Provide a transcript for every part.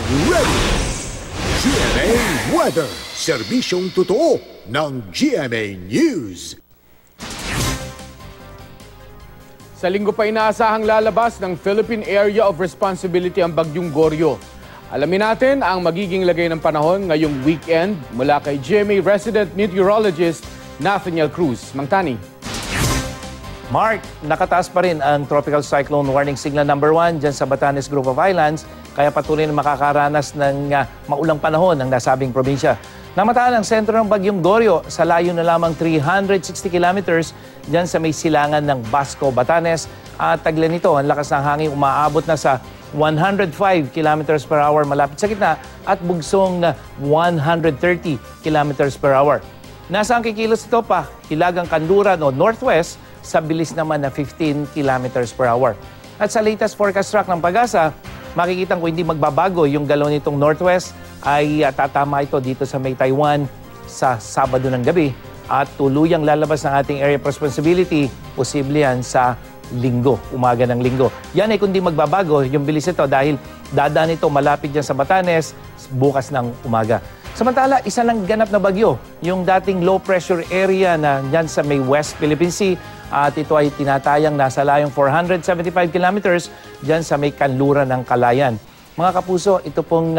ready? GMA Weather, serbisyong totoo ng GMA News. Sa linggo pa inaasahang lalabas ng Philippine Area of Responsibility ang Bagyong Goryo. Alamin natin ang magiging lagay ng panahon ngayong weekend mula kay GMA resident meteorologist Nathaniel Cruz. Mang Tani. Mark, nakataas pa rin ang Tropical Cyclone Warning Signal number 1 dyan sa Batanes Group of Islands, kaya patuloy na makakaranas ng maulang panahon ng nasabing probinsya. Namataan ang sentro ng Bagyong Goryo sa layo na lamang 360 kilometers dyan sa may silangan ng Basco, Batanes. At taglan nito, ang lakas ng hangin umaabot na sa 105 kilometers per hour malapit sa gitna at bugsong 130 kilometers per hour. Nasa ang kikilos ito pa, hilagang kanluran o northwest sa bilis naman na 15 kilometers per hour. At sa latest forecast track ng Pag-asa, makikita kung hindi magbabago yung galaw nitong northwest ay tatama ito dito sa may Taiwan sa Sabado ng gabi at tuluyang lalabas ng ating area of responsibility, posible yan sa Linggo, umaga ng Linggo. Yan ay kundi magbabago yung bilis ito dahil dadaan ito malapit dyan sa Batanes bukas ng umaga. Samantala, isa lang ganap na bagyo, yung dating low pressure area na dyan sa may West Philippine Sea at ito ay tinatayang nasa layong 475 kilometers dyan sa may kanluran ng Calayan. Mga kapuso, ito pong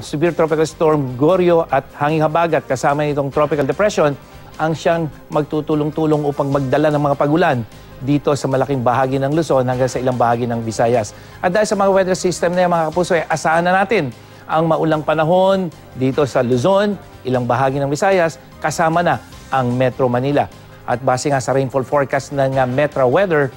severe tropical storm Goryo at hanging habagat kasama nitong tropical depression ang siyang magtutulong-tulong upang magdala ng mga pagulan dito sa malaking bahagi ng Luzon hanggang sa ilang bahagi ng Visayas. At dahil sa mga weather system na yan, mga kapuso, asahan na natin ang maulang panahon dito sa Luzon, ilang bahagi ng Visayas, kasama na ang Metro Manila. At base nga sa rainfall forecast ng Metro Weather,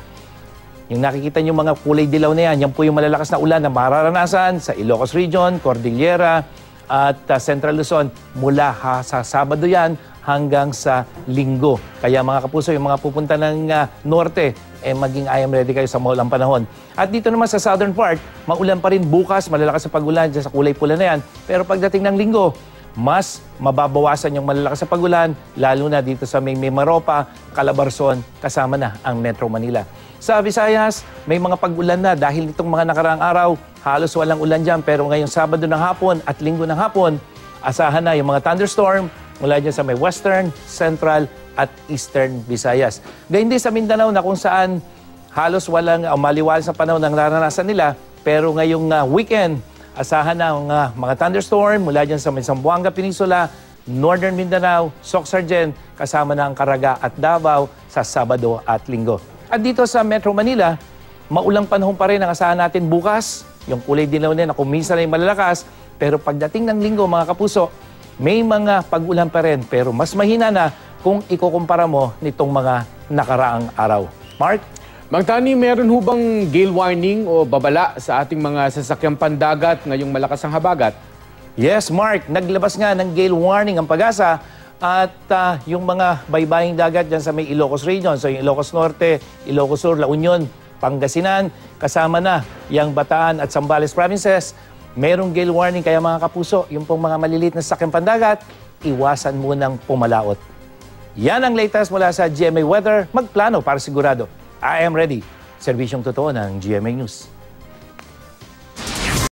yung nakikita nyo mga kulay dilaw na yan, yan po yung malalakas na ulan na mararanasan sa Ilocos Region, Cordillera at Central Luzon mula sa Sabado yan hanggang sa Linggo. Kaya mga kapuso, yung mga pupunta ng norte, maging I am ready kayo sa maulang panahon. At dito naman sa southern part, maulan pa rin bukas, malalakas sa pagulan dyan sa kulay pula na yan. Pero pagdating ng Linggo, mas mababawasan yung malalakas sa pagulan, lalo na dito sa may Mimaropa, Calabarzon, kasama na ang Metro Manila. Sa Visayas, may mga pag-ulan na dahil nitong mga nakaraang araw, halos walang ulan dyan. Pero ngayong Sabado ng hapon at Linggo ng hapon, asahan na yung mga thunderstorm mula dyan sa may Western, Central at Eastern Visayas. Gayun din sa Mindanao na kung saan halos walang maliwalas sa panahon ng naranasan nila. Pero ngayong weekend, asahan na ang mga thunderstorm mula dyan sa may Zamboanga Peninsula, Northern Mindanao, Soc-Sargen, kasama na ang Caraga at Davao sa Sabado at Linggo. At dito sa Metro Manila, maulang panahon pa rin ang asahan natin bukas. Yung kulay dilaw na kung minsan ay malalakas, pero pagdating ng Linggo, mga kapuso, may mga pag-ulan pa rin, pero mas mahina na kung ikukumpara mo nitong mga nakaraang araw. Mark? Mang Tani, meron hubang gale warning o babala sa ating mga sasakyang pandagat ngayong malakas ang habagat? Yes, Mark. Naglabas nga ng gale warning ang Pag-asa at yung mga baybaying dagat dyan sa may Ilocos Region. So yung Ilocos Norte, Ilocos Sur, La Union, Pangasinan, kasama na yung Bataan at Zambales provinces. Merong gale warning kaya mga kapuso, yung pong mga maliliit na sasakyang pandagat, iwasan munang pumalaot. Yan ang latest mula sa GMA Weather. Magplano para sigurado. I am ready. Serbisyong totoo ng GMA News.